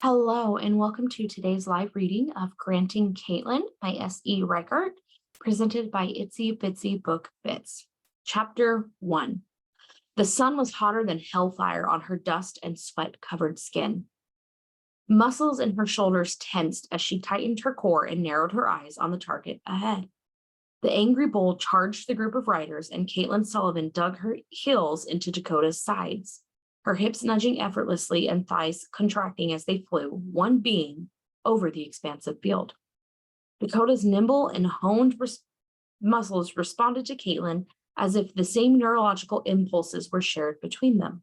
Hello, and welcome to today's live reading of Granting Katelyn by S.E. Reichert, presented by Itsy Bitsy Book Bits. Chapter 1. The sun was hotter than hellfire on her dust and sweat-covered skin. Muscles in her shoulders tensed as she tightened her core and narrowed her eyes on the target ahead. The angry bull charged the group of riders, and Katelyn Sullivan dug her heels into Dakota's sides, her hips nudging effortlessly and thighs contracting as they flew, one being, over the expansive field. Dakota's nimble and honed muscles responded to Katelyn as if the same neurological impulses were shared between them.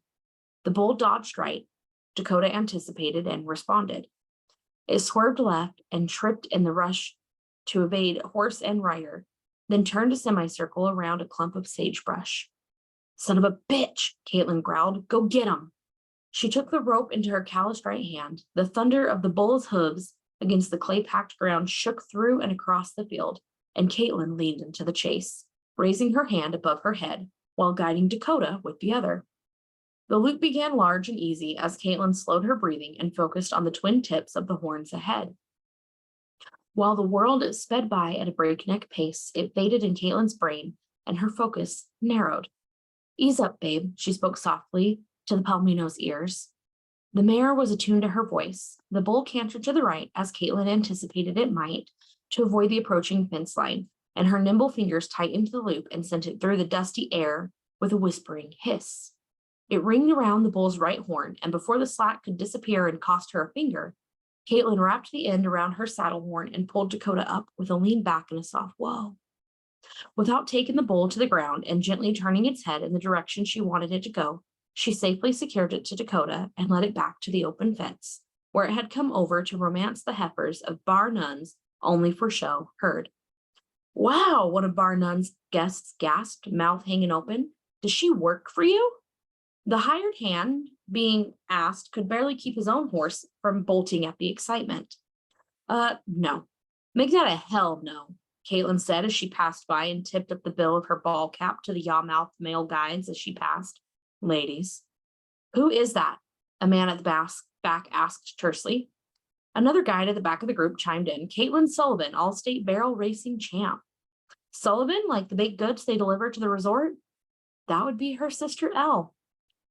The bull dodged right. Dakota anticipated and responded. It swerved left and tripped in the rush to evade horse and rider, then turned a semicircle around a clump of sagebrush. "Son of a bitch," Katelyn growled. "Go get him." She took the rope into her calloused right hand. The thunder of the bull's hooves against the clay-packed ground shook through and across the field, and Katelyn leaned into the chase, raising her hand above her head while guiding Dakota with the other. The loop began large and easy as Katelyn slowed her breathing and focused on the twin tips of the horns ahead. While the world sped by at a breakneck pace, it faded in Katelyn's brain, and her focus narrowed. "Ease up, babe," she spoke softly to the Palomino's ears. The mare was attuned to her voice. The bull cantered to the right, as Katelyn anticipated it might, to avoid the approaching fence line, and her nimble fingers tightened the loop and sent it through the dusty air with a whispering hiss. It ringed around the bull's right horn, and before the slack could disappear and cost her a finger, Katelyn wrapped the end around her saddle horn and pulled Dakota up with a lean back and a soft whoa. Without taking the bull to the ground and gently turning its head in the direction she wanted it to go, she safely secured it to Dakota and led it back to the open fence, where it had come over to romance the heifers of Bar Nuns only for show herd. "Wow," one of Bar Nuns' guests gasped, mouth hanging open. "Does she work for you?" The hired hand, being asked, could barely keep his own horse from bolting at the excitement. No. Make that a hell no," Katelyn said as she passed by and tipped up the bill of her ball cap to the yaw-mouthed male guides as she passed. "Ladies." "Who is that?" a man at the back asked tersely. Another guide at the back of the group chimed in. "Katelyn Sullivan, All-State Barrel Racing Champ." "Sullivan, like the baked goods they deliver to the resort?" "That would be her sister Elle."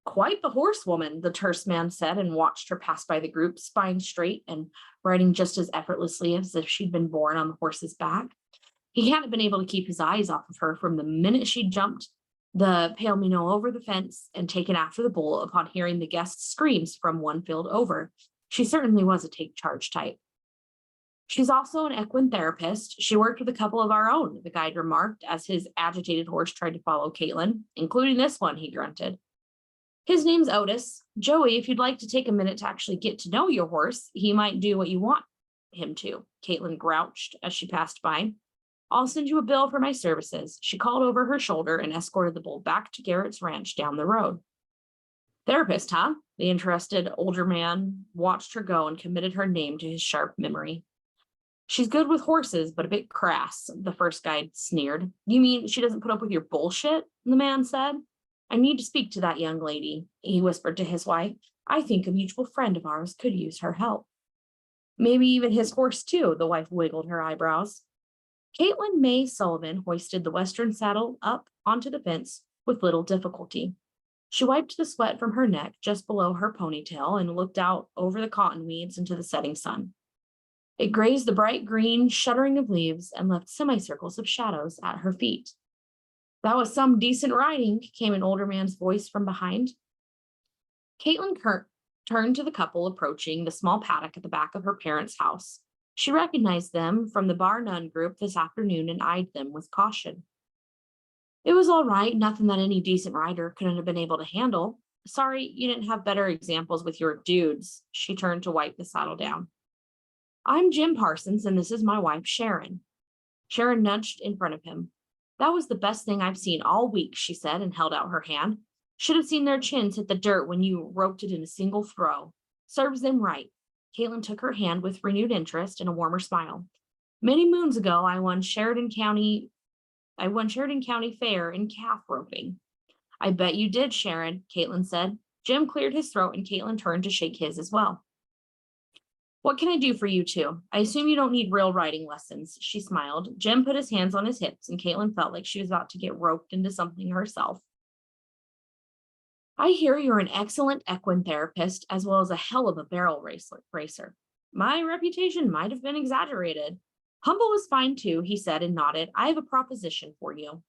"Quite the horsewoman," the terse man said, and watched her pass by the group, spine straight and riding just as effortlessly as if she'd been born on the horse's back. He hadn't been able to keep his eyes off of her from the minute she jumped the Palomino over the fence and taken after the bull upon hearing the guest's screams from one field over. She certainly was a take-charge type. "She's also an equine therapist. She worked with a couple of our own," the guide remarked as his agitated horse tried to follow Katelyn, "including this one," he grunted. "His name's Otis. Joey, if you'd like to take a minute to actually get to know your horse, he might do what you want him to," Katelyn grouched as she passed by. "I'll send you a bill for my services." She called over her shoulder and escorted the bull back to Garrett's ranch down the road. "Therapist, huh?" The interested older man watched her go and committed her name to his sharp memory. "She's good with horses, but a bit crass," the first guide sneered. "You mean she doesn't put up with your bullshit?" the man said. "I need to speak to that young lady," he whispered to his wife. "I think a mutual friend of ours could use her help." "Maybe even his horse, too," the wife wiggled her eyebrows. Katelyn May Sullivan hoisted the western saddle up onto the fence with little difficulty. She wiped the sweat from her neck just below her ponytail and looked out over the cottonweeds into the setting sun. It grazed the bright green shuddering of leaves and left semicircles of shadows at her feet. "That was some decent riding," came an older man's voice from behind. Caitlin turned to the couple approaching the small paddock at the back of her parents' house. She recognized them from the Bar Nun group this afternoon and eyed them with caution. "It was all right, nothing that any decent rider couldn't have been able to handle. Sorry you didn't have better examples with your dudes." She turned to wipe the saddle down. "I'm Jim Parsons, and this is my wife, Sharon." Sharon nudged in front of him. "That was the best thing I've seen all week," she said, and held out her hand. "Should have seen their chins hit the dirt when you roped it in a single throw. Serves them right." Caitlin took her hand with renewed interest and a warmer smile. "Many moons ago, I won Sheridan County Fair in calf roping." "I bet you did, Sharon," Caitlin said. Jim cleared his throat and Caitlin turned to shake his as well. What can I do for you two? I assume you don't need real riding lessons. She smiled. Jim put his hands on his hips, and Caitlin felt like she was about to get roped into something herself. I hear you're an excellent equine therapist as well as a hell of a barrel racer. My reputation might have been exaggerated. Humble was fine too, he said and nodded. I have a proposition for you.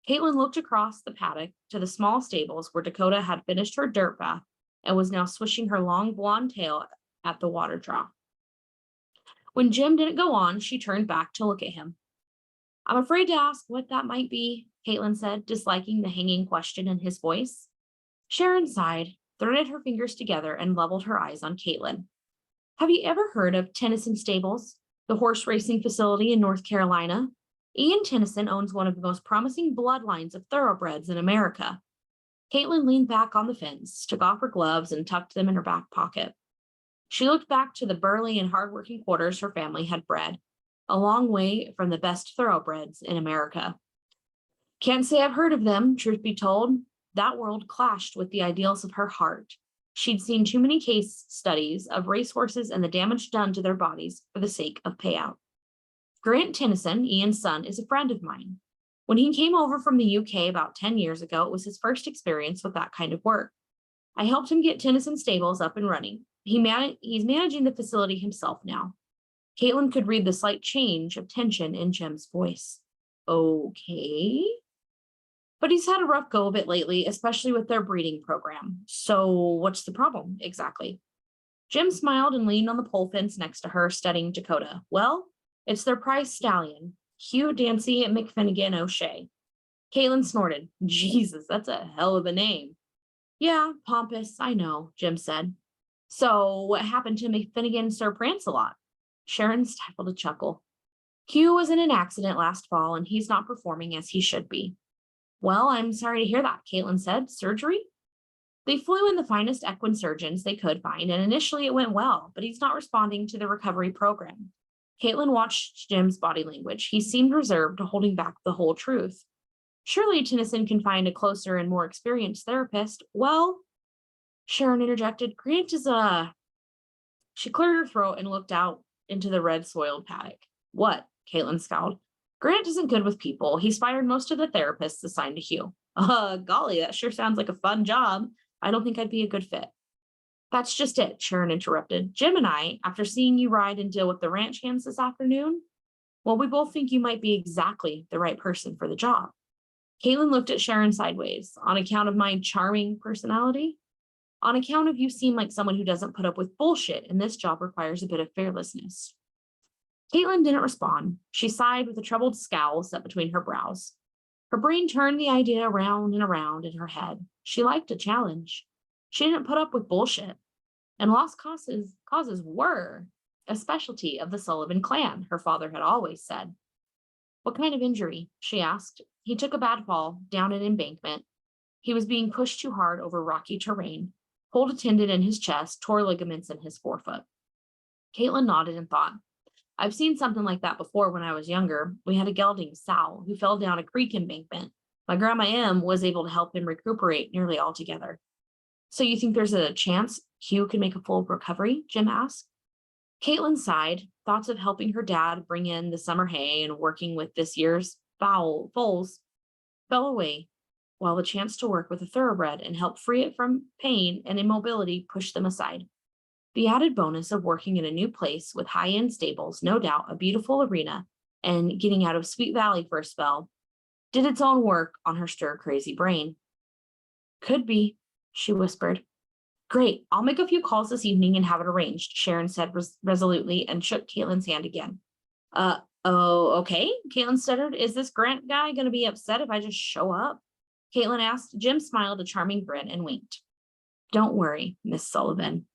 Caitlin looked across the paddock to the small stables where Dakota had finished her dirt bath and was now swishing her long blonde tail at the water trough. When Jim didn't go on, she turned back to look at him. I'm afraid to ask what that might be, Caitlin said, disliking the hanging question in his voice. Sharon sighed, threaded her fingers together, and leveled her eyes on Caitlin. Have you ever heard of Tennyson Stables, the horse racing facility in North Carolina? Ian Tennyson owns one of the most promising bloodlines of thoroughbreds in America. Caitlin leaned back on the fence, took off her gloves, and tucked them in her back pocket. She looked back to the burly and hardworking quarters her family had bred, a long way from the best thoroughbreds in America. Can't say I've heard of them, truth be told. That world clashed with the ideals of her heart. She'd seen too many case studies of racehorses and the damage done to their bodies for the sake of payout. Grant Tennyson, Ian's son, is a friend of mine. When he came over from the UK about 10 years ago, it was his first experience with that kind of work. I helped him get Tennyson Stables up and running. He's managing the facility himself now. Caitlin could read the slight change of tension in Jim's voice. Okay. But he's had a rough go of it lately, especially with their breeding program. So what's the problem exactly? Jim smiled and leaned on the pole fence next to her, studying Dakota. Well, it's their prize stallion, Hugh Dancy McFinnigan O'Shea. Caitlin snorted. Jesus, that's a hell of a name. Yeah, pompous, I know, Jim said. So what happened to McFinnigan Sir Prancelot? Sharon stifled a chuckle. Hugh was in an accident last fall, and he's not performing as he should be. Well, I'm sorry to hear that, Caitlin said. Surgery? They flew in the finest equine surgeons they could find, and initially it went well, but he's not responding to the recovery program. Caitlin watched Jim's body language. He seemed reserved, holding back the whole truth. Surely Tennyson can find a closer and more experienced therapist. Well, Sharon interjected, Grant is She cleared her throat and looked out into the red-soiled paddock. What? Caitlin scowled. Grant isn't good with people. He's fired most of the therapists assigned to Hugh. Golly, that sure sounds like a fun job. I don't think I'd be a good fit. That's just it, Sharon interrupted. Jim and I, after seeing you ride and deal with the ranch hands this afternoon, well, we both think you might be exactly the right person for the job. Caitlin looked at Sharon sideways. On account of my charming personality? On account of you seem like someone who doesn't put up with bullshit, and this job requires a bit of fearlessness. Caitlin didn't respond. She sighed with a troubled scowl set between her brows. Her brain turned the idea around and around in her head. She liked a challenge. She didn't put up with bullshit. And lost causes were a specialty of the Sullivan clan, her father had always said. What kind of injury? She asked. He took a bad fall down an embankment. He was being pushed too hard over rocky terrain, pulled a tendon in his chest, tore ligaments in his forefoot. Caitlin nodded and thought. I've seen something like that before when I was younger. We had a gelding, Sal, who fell down a creek embankment. My grandma M was able to help him recuperate nearly altogether. So you think there's a chance Hugh can make a full recovery? Jim asked. Caitlin sighed. Thoughts of helping her dad bring in the summer hay and working with this year's foals fell away, while the chance to work with a thoroughbred and help free it from pain and immobility pushed them aside. The added bonus of working in a new place with high-end stables, no doubt a beautiful arena, and getting out of Sweet Valley for a spell, did its own work on her stir-crazy brain. Could be, she whispered. Great, I'll make a few calls this evening and have it arranged, Sharon said resolutely and shook Caitlin's hand again. Okay, Caitlin stuttered. Is this Grant guy going to be upset if I just show up? Caitlin asked. Jim smiled a charming grin and winked. Don't worry, Miss Sullivan.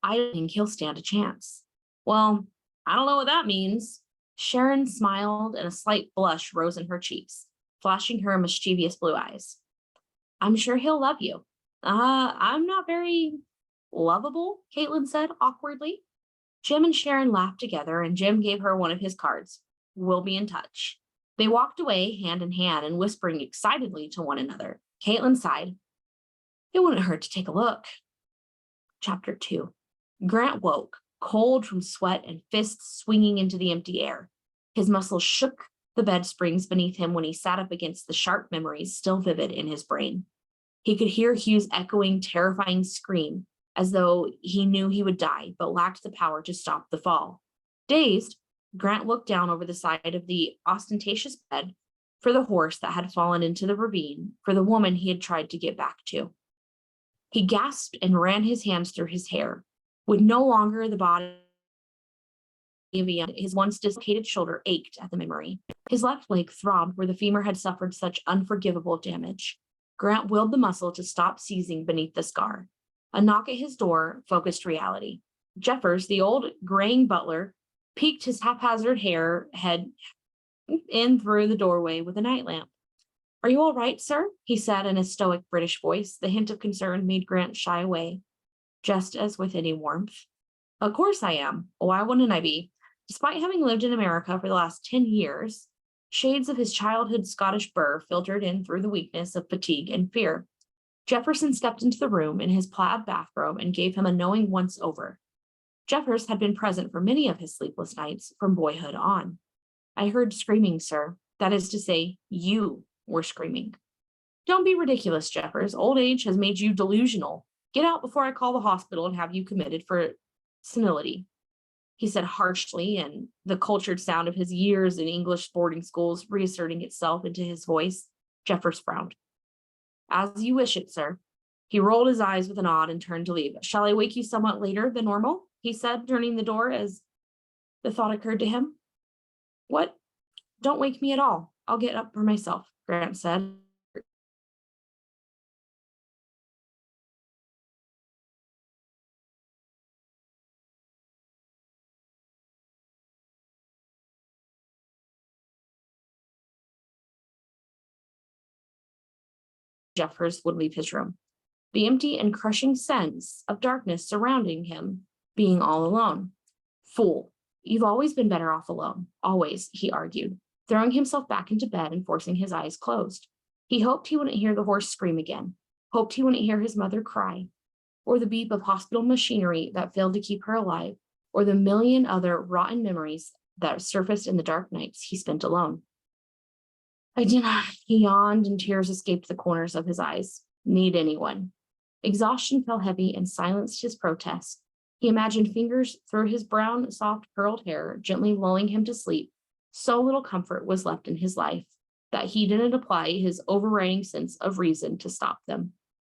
I don't think he'll stand a chance. Well, I don't know what that means. Sharon smiled and a slight blush rose in her cheeks, flashing her mischievous blue eyes. I'm sure he'll love you. I'm not very lovable, Caitlin said awkwardly. Jim and Sharon laughed together and Jim gave her one of his cards. We'll be in touch. They walked away hand in hand and whispering excitedly to one another. Caitlin sighed. It wouldn't hurt to take a look. Chapter 2. Grant woke, cold from sweat and fists swinging into the empty air. His muscles shook the bed springs beneath him when he sat up against the sharp memories still vivid in his brain. He could hear Hugh's echoing, terrifying scream, as though he knew he would die, but lacked the power to stop the fall. Dazed, Grant looked down over the side of the ostentatious bed for the horse that had fallen into the ravine, for the woman he had tried to get back to. He gasped and ran his hands through his hair. With no longer the body of a young, his once dislocated shoulder ached at the memory. His left leg throbbed where the femur had suffered such unforgivable damage. Grant willed the muscle to stop seizing beneath the scar. A knock at his door focused reality. Jeffers, the old graying butler, peeked his haphazard head in through the doorway with a night lamp. "Are you all right, sir?" he said in a stoic British voice. The hint of concern made Grant shy away, just as with any warmth. "Of course I am. Why wouldn't I be?" Despite having lived in America for the last 10 years, shades of his childhood Scottish burr filtered in through the weakness of fatigue and fear. Jefferson stepped into the room in his plaid bathrobe and gave him a knowing once-over. Jeffers had been present for many of his sleepless nights from boyhood on. "I heard screaming, sir. That is to say, you were screaming." "Don't be ridiculous, Jeffers. Old age has made you delusional. Get out before I call the hospital and have you committed for senility," he said harshly, and the cultured sound of his years in English boarding schools reasserting itself into his voice. Jeffers frowned. "As you wish it, sir." He rolled his eyes with a nod and turned to leave. "Shall I wake you somewhat later than normal?" he said, turning the door as the thought occurred to him. "What? Don't wake me at all. I'll get up for myself," Grant said. Jeffers would leave his room. The empty and crushing sense of darkness surrounding him, being all alone. "Fool, you've always been better off alone. Always," he argued, throwing himself back into bed and forcing his eyes closed. He hoped he wouldn't hear the horse scream again, hoped he wouldn't hear his mother cry, or the beep of hospital machinery that failed to keep her alive, or the million other rotten memories that surfaced in the dark nights he spent alone. "I did not," he yawned, and tears escaped the corners of his eyes. "Need anyone." Exhaustion fell heavy and silenced his protest. He imagined fingers through his brown, soft, curled hair, gently lulling him to sleep. So little comfort was left in his life that he didn't apply his overriding sense of reason to stop them.